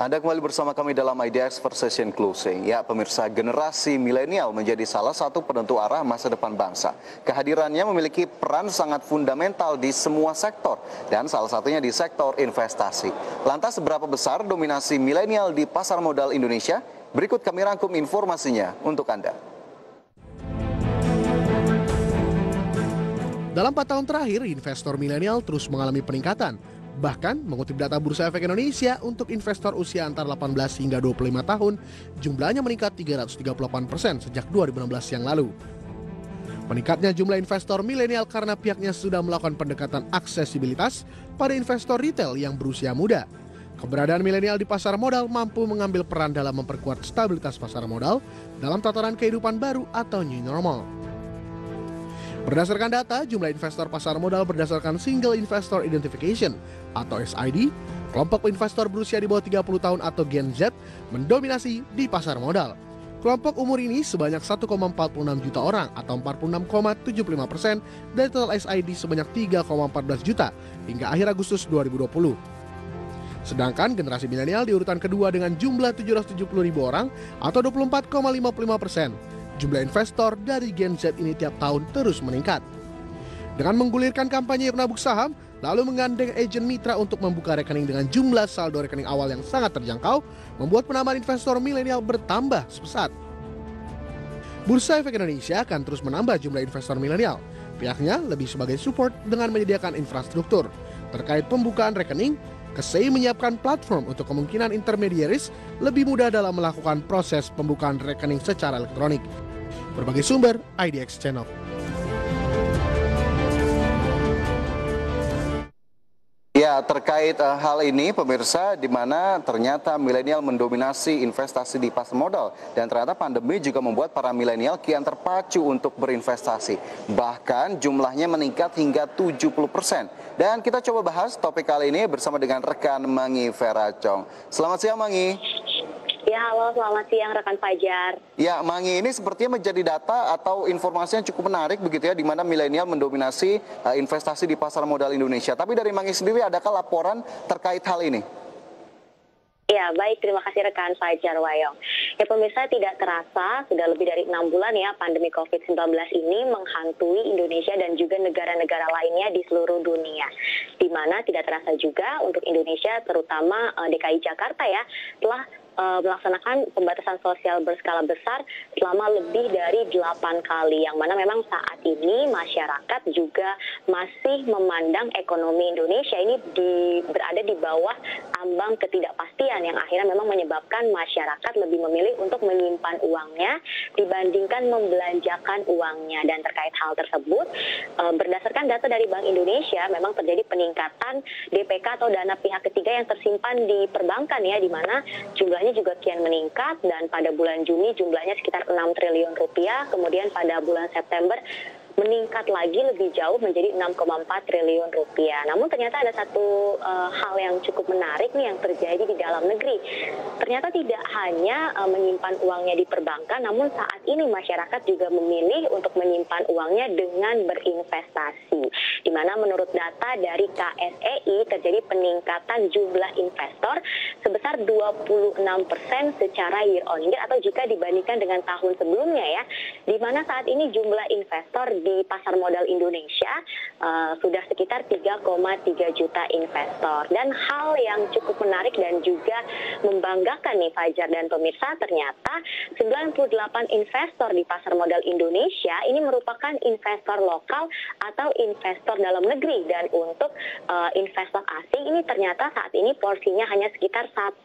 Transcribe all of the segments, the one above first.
Anda kembali bersama kami dalam IDX Session Closing. Ya, pemirsa, generasi milenial menjadi salah satu penentu arah masa depan bangsa. Kehadirannya memiliki peran sangat fundamental di semua sektor, dan salah satunya di sektor investasi. Lantas, seberapa besar dominasi milenial di pasar modal Indonesia? Berikut kami rangkum informasinya untuk Anda. Dalam 4 tahun terakhir, investor milenial terus mengalami peningkatan. Bahkan, mengutip data Bursa Efek Indonesia, untuk investor usia antara 18 hingga 25 tahun, jumlahnya meningkat 338% sejak 2016 yang lalu. Meningkatnya jumlah investor milenial karena pihaknya sudah melakukan pendekatan aksesibilitas pada investor retail yang berusia muda. Keberadaan milenial di pasar modal mampu mengambil peran dalam memperkuat stabilitas pasar modal dalam tataran kehidupan baru atau new normal. Berdasarkan data, jumlah investor pasar modal berdasarkan Single Investor Identification atau SID, kelompok investor berusia di bawah 30 tahun atau Gen Z mendominasi di pasar modal. Kelompok umur ini sebanyak 1,46 juta orang atau 46,75% dari total SID sebanyak 3,14 juta hingga akhir Agustus 2020. Sedangkan generasi milenial di urutan kedua dengan jumlah 770.000 orang atau 24,55%. Jumlah investor dari Gen Z ini tiap tahun terus meningkat. Dengan menggulirkan kampanye yuk nabung saham, lalu menggandeng agen mitra untuk membuka rekening dengan jumlah saldo rekening awal yang sangat terjangkau, membuat penambahan investor milenial bertambah pesat. Bursa Efek Indonesia akan terus menambah jumlah investor milenial. Pihaknya lebih sebagai support dengan menyediakan infrastruktur. Terkait pembukaan rekening, KSEI menyiapkan platform untuk kemungkinan intermediaries lebih mudah dalam melakukan proses pembukaan rekening secara elektronik. Berbagai sumber, IDX Channel. Ya, terkait hal ini, pemirsa, di mana ternyata milenial mendominasi investasi di pasar modal. Dan ternyata pandemi juga membuat para milenial kian terpacu untuk berinvestasi. Bahkan jumlahnya meningkat hingga 70%. Dan kita coba bahas topik kali ini bersama dengan rekan Mangi Veracong. Selamat siang, Mangi. Ya, halo, selamat siang rekan Fajar. Ya, Mangi, ini sepertinya menjadi data atau informasi yang cukup menarik begitu ya, di mana milenial mendominasi investasi di pasar modal Indonesia. Tapi dari Mangi sendiri, adakah laporan terkait hal ini? Ya, baik. Terima kasih rekan Fajar Wayong. Ya, pemirsa, tidak terasa sudah lebih dari 6 bulan ya pandemi COVID-19 ini menghantui Indonesia dan juga negara-negara lainnya di seluruh dunia. Di mana tidak terasa juga untuk Indonesia, terutama DKI Jakarta ya, telah melaksanakan pembatasan sosial berskala besar selama lebih dari 8 kali, yang mana memang saat ini masyarakat juga masih memandang ekonomi Indonesia ini berada di bawah ambang ketidakpastian yang akhirnya memang menyebabkan masyarakat lebih memilih untuk menyimpan uangnya dibandingkan membelanjakan uangnya. Dan terkait hal tersebut, berdasarkan data dari Bank Indonesia, memang terjadi peningkatan DPK atau dana pihak ketiga yang tersimpan di perbankan ya, di mana jumlahnya juga kian meningkat, dan pada bulan Juni jumlahnya sekitar 6 triliun rupiah, kemudian pada bulan September meningkat lagi lebih jauh menjadi 6,4 triliun rupiah. Namun ternyata ada satu hal yang cukup menarik nih yang terjadi di dalam negeri. Ternyata tidak hanya menyimpan uangnya di perbankan, namun saat ini masyarakat juga memilih untuk menyimpan uangnya dengan berinvestasi. Di mana menurut data dari KSEI terjadi peningkatan jumlah investor sebesar 26% secara year on year, atau jika dibandingkan dengan tahun sebelumnya ya, di mana saat ini jumlah investor di pasar modal Indonesia sudah sekitar 3,3 juta investor. Dan hal yang cukup menarik dan juga membanggakan nih Fajar dan pemirsa, ternyata 98 investor di pasar modal Indonesia ini merupakan investor lokal atau investor dalam negeri, dan untuk investor asing ini ternyata saat ini porsinya hanya sekitar 1,1%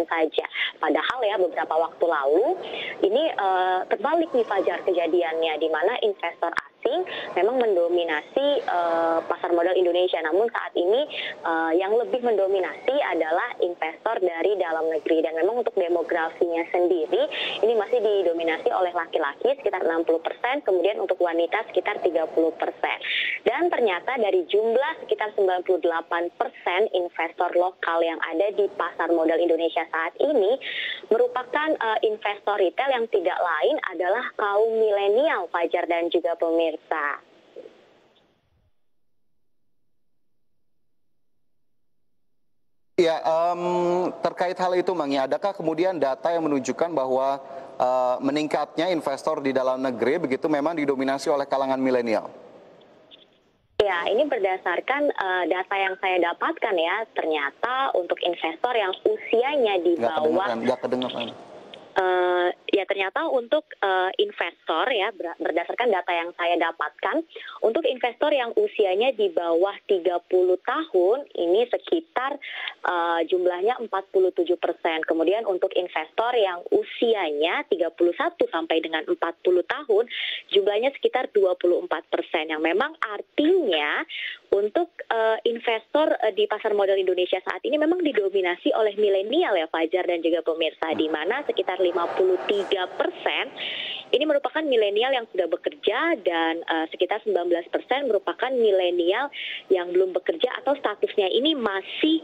saja. Padahal ya beberapa waktu lalu ini terbalik nih Fajar kejadiannya, di mana investor asing memang mendominasi pasar modal Indonesia. Namun saat ini yang lebih mendominasi adalah investor dari dalam negeri. Dan memang untuk demografinya sendiri ini masih didominasi oleh laki-laki sekitar 60%, kemudian untuk wanita sekitar 30%. Dan ternyata dari jumlah sekitar 98% investor lokal yang ada di pasar modal Indonesia saat ini merupakan investor retail yang tidak lain adalah kaum milenial, Fajar dan juga pemirsa. Ya, terkait hal itu, Mangi, adakah kemudian data yang menunjukkan bahwa meningkatnya investor di dalam negeri begitu memang didominasi oleh kalangan milenial? Ya, ini berdasarkan data yang saya dapatkan ya, ternyata untuk investor yang usianya di bawah Nggak kedengeran. Ya ternyata untuk investor ya berdasarkan data yang saya dapatkan untuk investor yang usianya di bawah 30 tahun ini sekitar jumlahnya 47%. Kemudian untuk investor yang usianya 31 sampai dengan 40 tahun jumlahnya sekitar 24%, yang memang artinya untuk investor di pasar modal Indonesia saat ini memang didominasi oleh milenial ya Fajar dan juga pemirsa, di mana sekitar 53% ini merupakan milenial yang sudah bekerja dan sekitar 19% merupakan milenial yang belum bekerja atau statusnya ini masih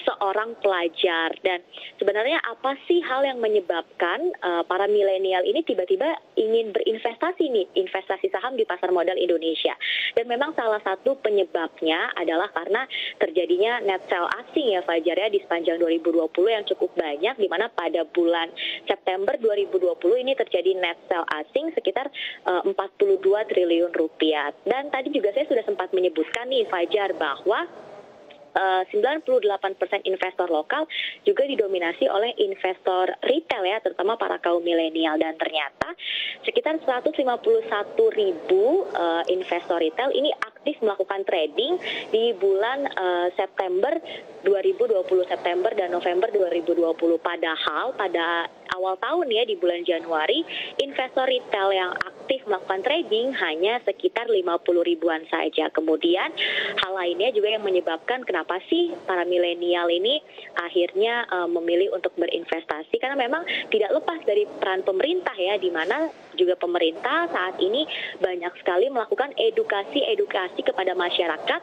seorang pelajar. Dan sebenarnya apa sih hal yang menyebabkan para milenial ini tiba-tiba ingin berinvestasi nih, investasi saham di pasar modal Indonesia? Dan memang salah satu penyebabnya adalah karena terjadinya net sell asing ya Fajar ya di sepanjang 2020 yang cukup banyak, di mana pada bulan September 2020 ini terjadi net sell asing sekitar 42 triliun rupiah. Dan tadi juga saya sudah sempat menyebutkan nih Fajar bahwa 98% investor lokal juga didominasi oleh investor retail ya, terutama para kaum milenial, dan ternyata sekitar 151.000 investor retail ini aktif melakukan trading di bulan September 2020, September dan November 2020. Padahal pada awal tahun ya di bulan Januari investor retail yang aktif melakukan trading hanya sekitar 50 ribuan saja. Kemudian hal lainnya juga yang menyebabkan kenapa sih para milenial ini akhirnya memilih untuk berinvestasi, karena memang tidak lepas dari peran pemerintah ya, di mana juga pemerintah saat ini banyak sekali melakukan edukasi kepada masyarakat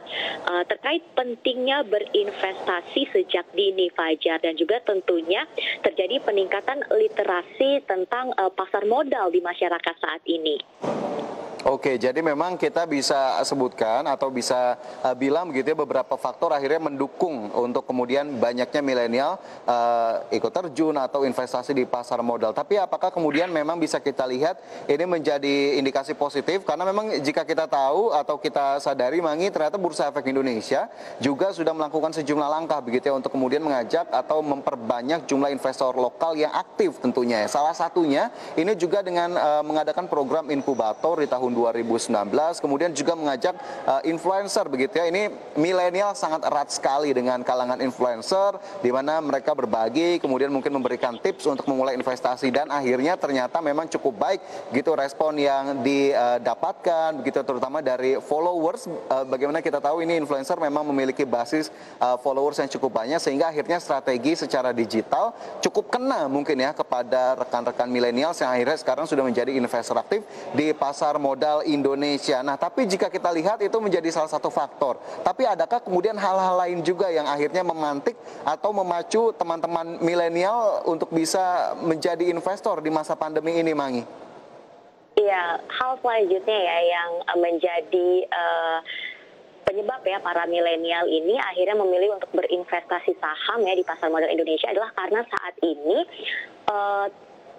terkait pentingnya berinvestasi sejak dini Fajar, dan juga tentunya terjadi peningkatan literasi tentang pasar modal di masyarakat saat ini. Oke, jadi memang kita bisa sebutkan atau bisa bilang begitu ya, beberapa faktor akhirnya mendukung untuk kemudian banyaknya milenial ikut terjun atau investasi di pasar modal. Tapi apakah kemudian memang bisa kita lihat ini menjadi indikasi positif? Karena memang jika kita tahu atau kita sadari, Mangi, ternyata Bursa Efek Indonesia juga sudah melakukan sejumlah langkah begitu ya untuk kemudian mengajak atau memperbanyak jumlah investor lokal yang aktif tentunya. Salah satunya ini juga dengan mengadakan program inkubator di tahun 2019, kemudian juga mengajak influencer begitu ya. Ini milenial sangat erat sekali dengan kalangan influencer, di mana mereka berbagi, kemudian mungkin memberikan tips untuk memulai investasi, dan akhirnya ternyata memang cukup baik gitu respon yang didapatkan begitu, terutama dari followers. Bagaimana kita tahu ini influencer memang memiliki basis followers yang cukup banyak, sehingga akhirnya strategi secara digital cukup kena mungkin ya kepada rekan-rekan milenial yang akhirnya sekarang sudah menjadi investor aktif di pasar modal Indonesia. Nah, tapi jika kita lihat itu menjadi salah satu faktor. Tapi adakah kemudian hal-hal lain juga yang akhirnya memantik atau memacu teman-teman milenial untuk bisa menjadi investor di masa pandemi ini, Mangi? Iya, hal selanjutnya ya yang menjadi penyebab ya para milenial ini akhirnya memilih untuk berinvestasi saham ya di pasar modal Indonesia adalah karena saat ini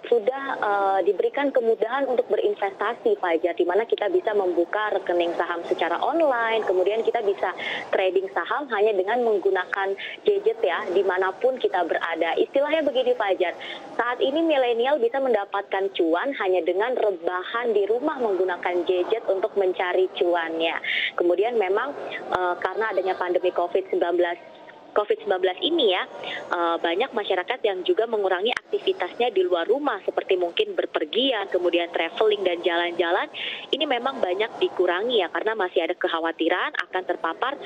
sudah diberikan kemudahan untuk berinvestasi Fajar, di mana kita bisa membuka rekening saham secara online, kemudian kita bisa trading saham hanya dengan menggunakan gadget ya, dimanapun kita berada. Istilahnya begini Fajar, saat ini milenial bisa mendapatkan cuan hanya dengan rebahan di rumah menggunakan gadget untuk mencari cuannya. Kemudian memang karena adanya pandemi COVID-19 ini ya, banyak masyarakat yang juga mengurangi aktivitasnya di luar rumah seperti mungkin berpergian, kemudian traveling dan jalan-jalan. Ini memang banyak dikurangi ya, karena masih ada kekhawatiran akan terpapar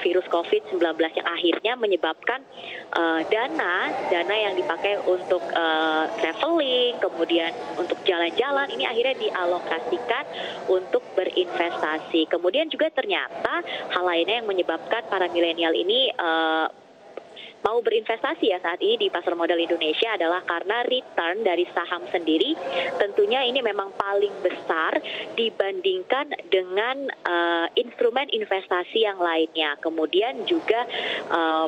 virus COVID-19 yang akhirnya menyebabkan dana yang dipakai untuk traveling, kemudian untuk jalan-jalan ini akhirnya dialokasikan untuk berinvestasi. Kemudian juga ternyata hal lainnya yang menyebabkan para milenial ini mau berinvestasi ya saat ini di pasar modal Indonesia adalah karena return dari saham sendiri tentunya ini memang paling besar dibandingkan dengan instrumen investasi yang lainnya. Kemudian juga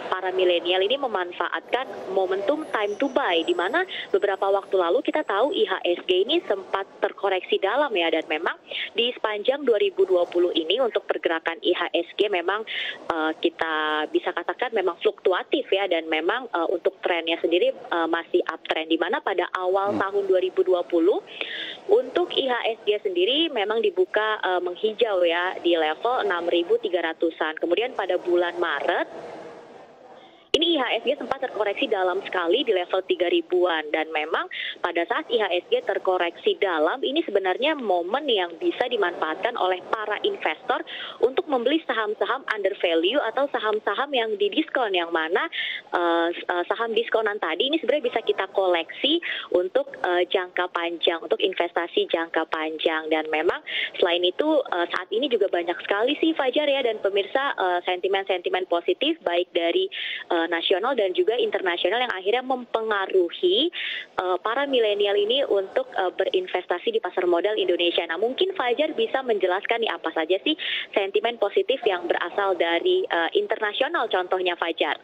para milenial ini memanfaatkan momentum time to buy, di mana beberapa waktu lalu kita tahu IHSG ini sempat terkoreksi dalam ya, dan memang di sepanjang 2020 ini untuk pergerakan IHSG memang kita bisa katakan memang fluktuatif ya, dan memang untuk trennya sendiri masih uptrend, di mana pada awal tahun 2020 untuk IHSG sendiri memang dibuka menghijau ya di level 6.300-an. Kemudian pada bulan Maret ini IHSG sempat terkoreksi dalam sekali di level 3.000-an, dan memang pada saat IHSG terkoreksi dalam ini sebenarnya momen yang bisa dimanfaatkan oleh para investor untuk membeli saham-saham under value atau saham-saham yang didiskon, yang mana saham diskonan tadi ini sebenarnya bisa kita koleksi untuk jangka panjang, untuk investasi jangka panjang. Dan memang selain itu saat ini juga banyak sekali sih Fajar ya dan pemirsa sentimen-sentimen positif baik dari nasional dan juga internasional yang akhirnya mempengaruhi para milenial ini untuk berinvestasi di pasar modal Indonesia. Nah, mungkin Fajar bisa menjelaskan nih apa saja sih sentimen positif yang berasal dari internasional contohnya Fajar.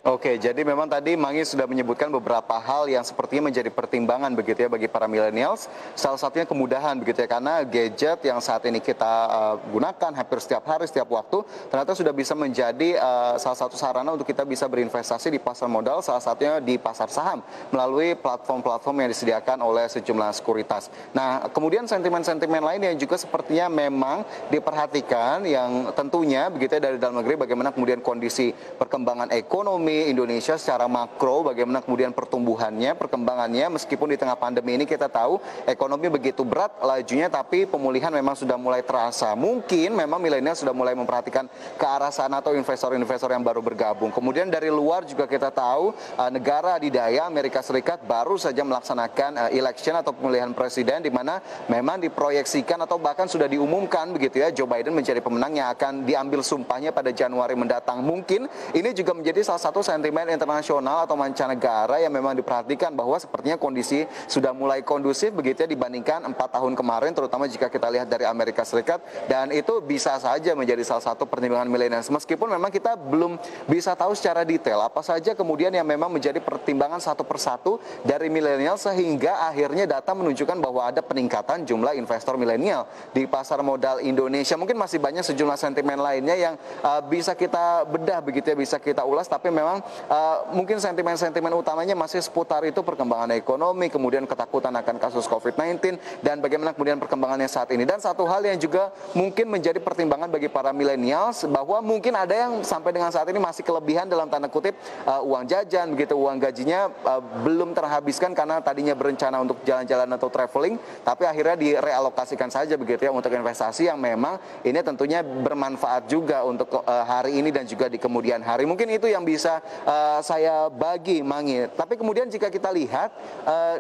Oke, jadi memang tadi Mangi sudah menyebutkan beberapa hal yang sepertinya menjadi pertimbangan begitu ya bagi para millennials. Salah satunya kemudahan begitu ya, karena gadget yang saat ini kita gunakan hampir setiap hari, setiap waktu, ternyata sudah bisa menjadi salah satu sarana untuk kita bisa berinvestasi di pasar modal, salah satunya di pasar saham, melalui platform-platform yang disediakan oleh sejumlah sekuritas. Nah, kemudian sentimen-sentimen lain yang juga sepertinya memang diperhatikan, yang tentunya begitu ya dari dalam negeri, bagaimana kemudian kondisi perkembangan ekonomi Indonesia secara makro, bagaimana kemudian pertumbuhannya, perkembangannya, meskipun di tengah pandemi ini kita tahu ekonomi begitu berat lajunya, tapi pemulihan memang sudah mulai terasa. Mungkin memang milenial sudah mulai memperhatikan ke arah sana atau investor-investor yang baru bergabung. Kemudian dari luar juga kita tahu negara adidaya Amerika Serikat baru saja melaksanakan election atau pemilihan presiden, di mana memang diproyeksikan atau bahkan sudah diumumkan begitu ya, Joe Biden menjadi pemenang yang akan diambil sumpahnya pada Januari mendatang. Mungkin ini juga menjadi salah satu sentimen internasional atau mancanegara yang memang diperhatikan bahwa sepertinya kondisi sudah mulai kondusif begitu ya dibandingkan 4 tahun kemarin, terutama jika kita lihat dari Amerika Serikat, dan itu bisa saja menjadi salah satu pertimbangan milenial. Meskipun memang kita belum bisa tahu secara detail apa saja kemudian yang memang menjadi pertimbangan satu persatu dari milenial, sehingga akhirnya data menunjukkan bahwa ada peningkatan jumlah investor milenial di pasar modal Indonesia. Mungkin masih banyak sejumlah sentimen lainnya yang bisa kita bedah begitu ya, bisa kita ulas, tapi memang mungkin sentimen-sentimen utamanya masih seputar itu, perkembangan ekonomi, kemudian ketakutan akan kasus COVID-19, dan bagaimana kemudian perkembangannya saat ini. Dan satu hal yang juga mungkin menjadi pertimbangan bagi para milenials, bahwa mungkin ada yang sampai dengan saat ini masih kelebihan dalam tanda kutip uang jajan begitu, uang gajinya belum terhabiskan karena tadinya berencana untuk jalan-jalan atau traveling, tapi akhirnya direalokasikan saja begitu ya untuk investasi yang memang ini tentunya bermanfaat juga untuk hari ini dan juga di kemudian hari. Mungkin itu yang bisa saya bagi Mangi. Tapi kemudian jika kita lihat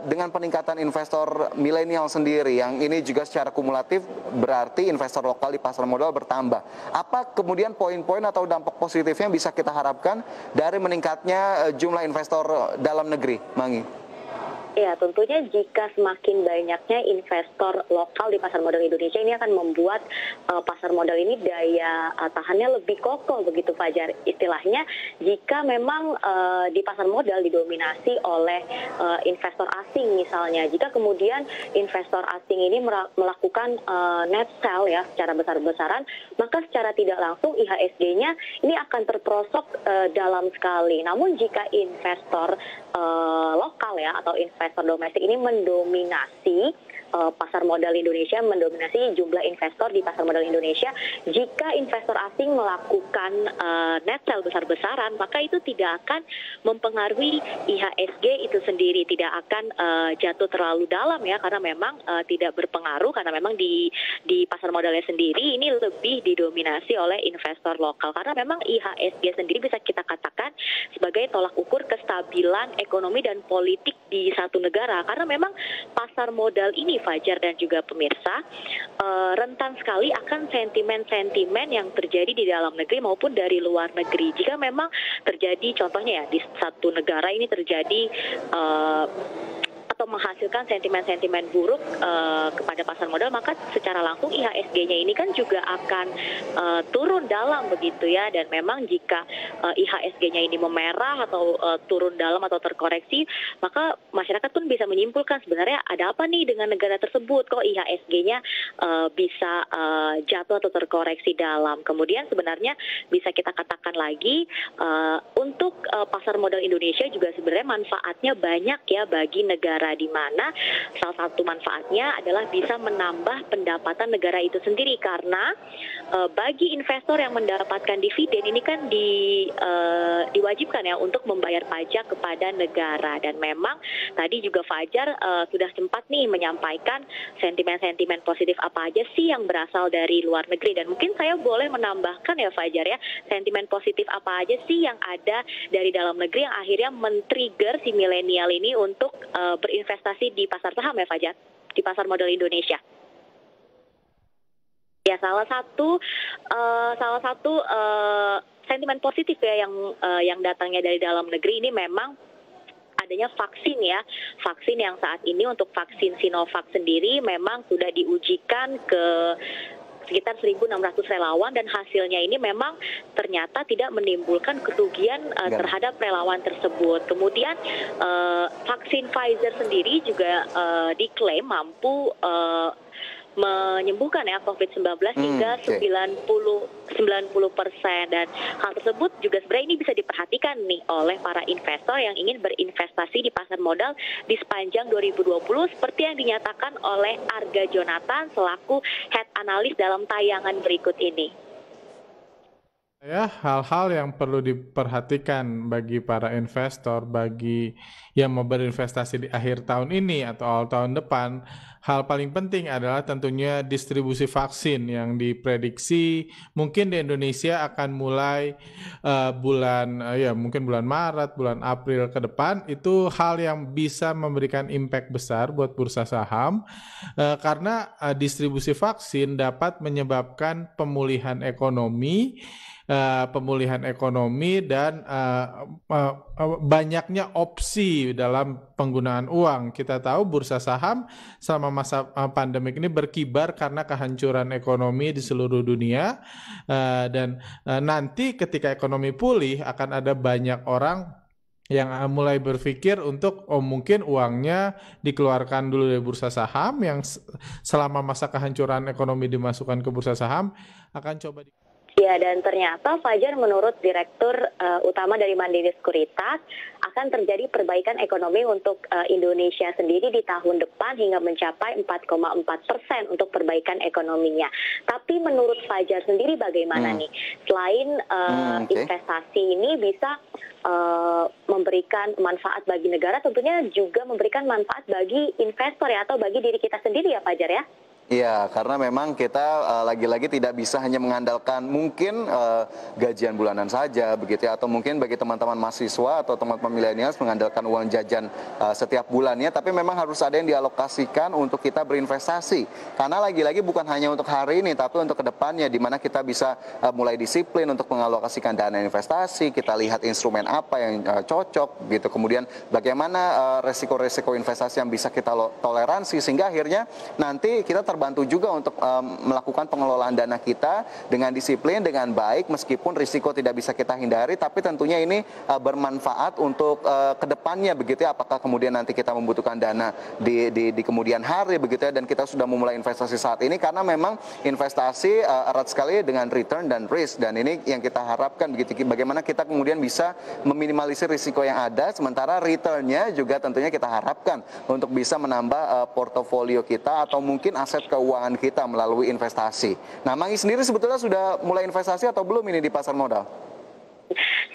dengan peningkatan investor milenial sendiri, yang ini juga secara kumulatif berarti investor lokal di pasar modal bertambah. Apa kemudian poin-poin atau dampak positifnya bisa kita harapkan dari meningkatnya jumlah investor dalam negeri, Mangi? Ya, tentunya jika semakin banyaknya investor lokal di pasar modal Indonesia, ini akan membuat pasar modal ini daya tahannya lebih kokoh begitu Fajar. Istilahnya, jika memang di pasar modal didominasi oleh investor asing misalnya, jika kemudian investor asing ini melakukan net sell ya secara besar-besaran, maka secara tidak langsung IHSG-nya ini akan terperosok dalam sekali. Namun jika investor lokal ya atau investor domestik ini mendominasi pasar modal Indonesia, mendominasi jumlah investor di pasar modal Indonesia, jika investor asing melakukan net sell besar-besaran, maka itu tidak akan mempengaruhi IHSG itu sendiri, tidak akan jatuh terlalu dalam ya, karena memang tidak berpengaruh, karena memang di pasar modalnya sendiri ini lebih didominasi oleh investor lokal, karena memang IHSG sendiri bisa kita katakan sebagai tolak ukur kestabilan ekonomi dan politik di satu negara, karena memang pasar modal ini nih Fajar dan juga pemirsa, rentan sekali akan sentimen-sentimen yang terjadi di dalam negeri maupun dari luar negeri. Jika memang terjadi, contohnya ya, di satu negara ini terjadi atau menghasilkan sentimen-sentimen buruk kepada pasar modal, maka secara langsung IHSG-nya ini kan juga akan turun dalam begitu ya. Dan memang jika IHSG-nya ini memerah atau turun dalam atau terkoreksi, maka masyarakat pun bisa menyimpulkan sebenarnya ada apa nih dengan negara tersebut, kok IHSG-nya bisa jatuh atau terkoreksi dalam. Kemudian sebenarnya bisa kita katakan lagi untuk pasar modal Indonesia juga sebenarnya manfaatnya banyak ya bagi negara, di mana salah satu manfaatnya adalah bisa menambah pendapatan negara itu sendiri, karena bagi investor yang mendapatkan dividen ini kan diwajibkan ya untuk membayar pajak kepada negara. Dan memang tadi juga Fajar sudah sempat nih menyampaikan sentimen-sentimen positif apa aja sih yang berasal dari luar negeri, dan mungkin saya boleh menambahkan ya Fajar ya, sentimen positif apa aja sih yang ada dari dalam negeri yang akhirnya men-trigger si milenial ini untuk berinvestasi di pasar saham ya Fajar, di pasar modal Indonesia. Ya, salah satu sentimen positif ya yang datangnya dari dalam negeri ini memang adanya vaksin ya. Vaksin yang saat ini untuk vaksin Sinovac sendiri memang sudah diujikan ke sekitar 1.600 relawan, dan hasilnya ini memang ternyata tidak menimbulkan kerugian terhadap relawan tersebut. Kemudian vaksin Pfizer sendiri juga diklaim mampu menyembuhkan ya COVID-19 hingga 90%, dan hal tersebut juga sebenarnya ini bisa diperhatikan nih oleh para investor yang ingin berinvestasi di pasar modal di sepanjang 2020, seperti yang dinyatakan oleh Arga Jonathan selaku head analis dalam tayangan berikut ini. Ya, hal-hal yang perlu diperhatikan bagi para investor, bagi yang mau berinvestasi di akhir tahun ini atau awal tahun depan, hal paling penting adalah tentunya distribusi vaksin yang diprediksi mungkin di Indonesia akan mulai mungkin bulan Maret, bulan April ke depan. Itu hal yang bisa memberikan impact besar buat bursa saham karena distribusi vaksin dapat menyebabkan pemulihan ekonomi dan banyaknya opsi dalam penggunaan uang. Kita tahu bursa saham selama masa pandemik ini berkibar karena kehancuran ekonomi di seluruh dunia, dan nanti ketika ekonomi pulih akan ada banyak orang yang mulai berpikir untuk mungkin uangnya dikeluarkan dulu dari bursa saham, yang selama masa kehancuran ekonomi dimasukkan ke bursa saham akan coba Ya, dan ternyata Fajar, menurut Direktur Utama dari Mandiri Sekuritas, akan terjadi perbaikan ekonomi untuk Indonesia sendiri di tahun depan hingga mencapai 4,4% untuk perbaikan ekonominya. Tapi menurut Fajar sendiri bagaimana nih? Selain investasi ini bisa memberikan manfaat bagi negara, tentunya juga memberikan manfaat bagi investor ya, atau bagi diri kita sendiri ya Fajar ya? Iya, karena memang kita lagi-lagi tidak bisa hanya mengandalkan mungkin gajian bulanan saja begitu ya, atau mungkin bagi teman-teman mahasiswa atau teman-teman milenial mengandalkan uang jajan setiap bulannya, tapi memang harus ada yang dialokasikan untuk kita berinvestasi. Karena lagi-lagi bukan hanya untuk hari ini, tapi untuk kedepannya, di mana kita bisa mulai disiplin untuk mengalokasikan dana investasi, kita lihat instrumen apa yang cocok gitu, kemudian bagaimana resiko-resiko investasi yang bisa kita toleransi, sehingga akhirnya nanti kita terbantu juga untuk melakukan pengelolaan dana kita dengan disiplin, dengan baik, meskipun risiko tidak bisa kita hindari, tapi tentunya ini bermanfaat untuk kedepannya begitu ya, apakah kemudian nanti kita membutuhkan dana di kemudian hari begitu ya, dan kita sudah memulai investasi saat ini, karena memang investasi erat sekali dengan return dan risk, dan ini yang kita harapkan begitu, bagaimana kita kemudian bisa meminimalisir risiko yang ada, sementara returnnya juga tentunya kita harapkan untuk bisa menambah portofolio kita atau mungkin aset keuangan kita melalui investasi. Nah, Mangi sendiri sebetulnya sudah mulai investasi atau belum ini di pasar modal?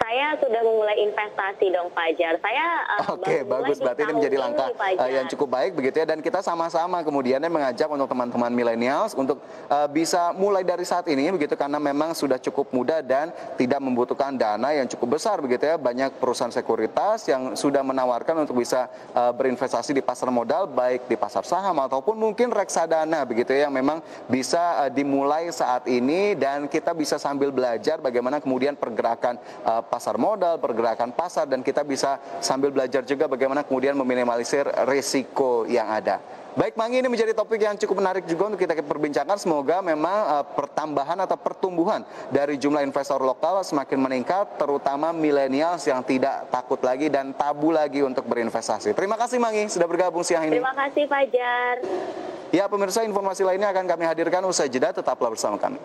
Saya sudah memulai investasi dong Fajar. Saya Oke, baru mulai bagus. di Berarti ini tahun menjadi langkah ini, Fajar. yang cukup baik begitu ya. Dan kita sama-sama kemudiannya mengajak untuk teman-teman milenials untuk bisa mulai dari saat ini begitu, karena memang sudah cukup mudah dan tidak membutuhkan dana yang cukup besar begitu ya. Banyak perusahaan sekuritas yang sudah menawarkan untuk bisa berinvestasi di pasar modal, baik di pasar saham ataupun mungkin reksadana begitu ya, yang memang bisa dimulai saat ini, dan kita bisa sambil belajar bagaimana kemudian pergerakan pasar modal, pergerakan pasar, dan kita bisa sambil belajar juga bagaimana kemudian meminimalisir risiko yang ada. Baik Mangi, ini menjadi topik yang cukup menarik juga untuk kita perbincangkan. Semoga memang pertambahan atau pertumbuhan dari jumlah investor lokal semakin meningkat, terutama milenials yang tidak takut lagi dan tabu lagi untuk berinvestasi. Terima kasih Mangi sudah bergabung siang ini. Terima kasih Fajar. Ya pemirsa, informasi lainnya akan kami hadirkan usai jeda, tetaplah bersama kami.